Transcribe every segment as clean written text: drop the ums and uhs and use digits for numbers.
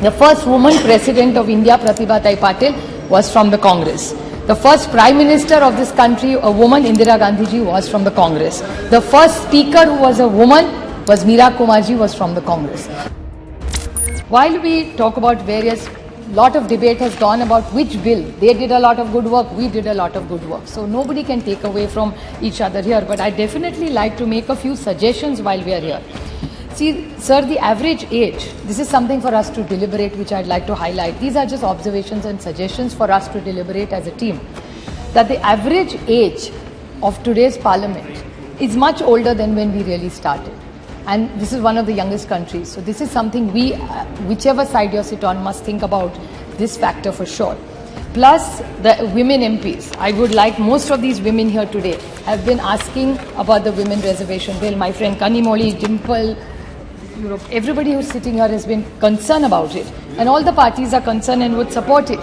The first woman president of India, Pratibha Patil, was from the Congress. The first prime minister of this country, a woman, Indira Gandhi ji, was from the Congress. The first speaker who was a woman was Meera Kumarji, was from the Congress. While we talk about various, lot of debate has gone about which bill. They did a lot of good work, we did a lot of good work. So nobody can take away from each other here. But I definitely like to make a few suggestions while we are here. See, sir, the average age, this is something for us to deliberate, which I'd like to highlight. These are just observations and suggestions for us to deliberate as a team. That the average age of today's parliament is much older than when we really started. And this is one of the youngest countries. So this is something we, whichever side you sit on, must think about this factor for sure. Plus the women MPs. I would like, most of these women here today have been asking about the women reservation bill. My friend Kanimoli, Dimple, everybody who's sitting here has been concerned about it. And all the parties are concerned and would support it.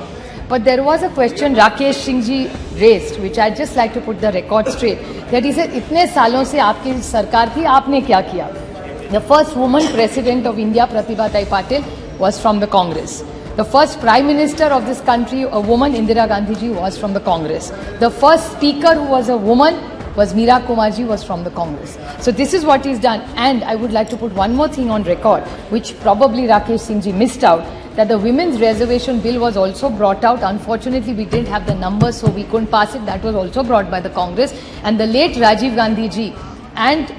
But there was a question Rakesh Singh ji raised, which I'd just like to put the record straight. That he said, इतने सालों से आपकी सरकार थी, आपने क्या किया? The first woman president of India, Pratibha Patil, was from the Congress. The first prime minister of this country, a woman, Indira Gandhi ji, was from the Congress. The first speaker who was a woman was Meera Kumarji, was from the Congress. So this is what he's done. And I would like to put one more thing on record, which probably Rakesh Singh ji missed out, that the women's reservation bill was also brought out. Unfortunately, we didn't have the numbers, so we couldn't pass it. That was also brought by the Congress. And the late Rajiv Gandhi ji and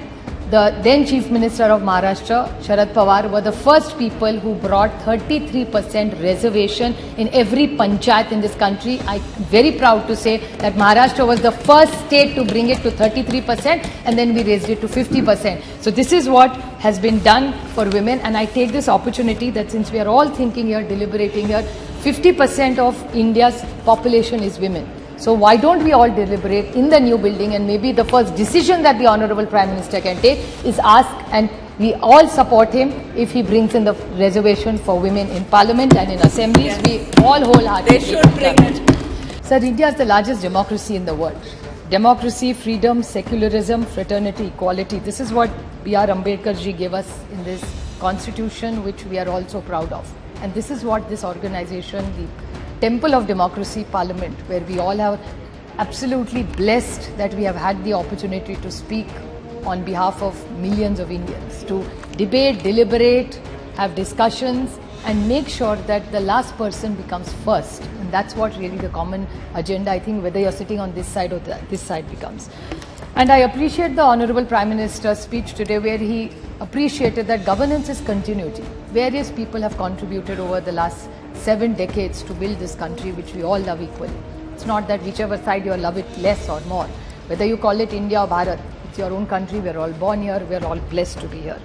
the then Chief Minister of Maharashtra, Sharad Pawar, were the first people who brought 33% reservation in every panchayat in this country. I'm very proud to say that Maharashtra was the first state to bring it to 33%, and then we raised it to 50%. So this is what has been done for women, and I take this opportunity that since we are all thinking here, deliberating here, 50% of India's population is women. So why don't we all deliberate in the new building, and maybe the first decision that the Honorable Prime Minister can take is ask, and we all support him if he brings in the reservation for women in Parliament and in assemblies. Yes. We all wholeheartedly. They should bring it. Sir, India is the largest democracy in the world. Democracy, freedom, secularism, fraternity, equality. This is what B.R. Ambedkar ji gave us in this constitution, which we are all so proud of. And this is what this organization, the Temple of Democracy, Parliament, where we all are absolutely blessed that we have had the opportunity to speak on behalf of millions of Indians, to debate, deliberate, have discussions, and make sure that the last person becomes first. And that's what really the common agenda, I think, whether you're sitting on this side or this side, becomes. And I appreciate the Honorable Prime Minister's speech today, where he appreciated that governance is continuity. Various people have contributed over the last 7 decades to build this country, which we all love equally. It's not that whichever side you love it less or more. Whether you call it India or Bharat, it's your own country. We're all born here. We're all blessed to be here.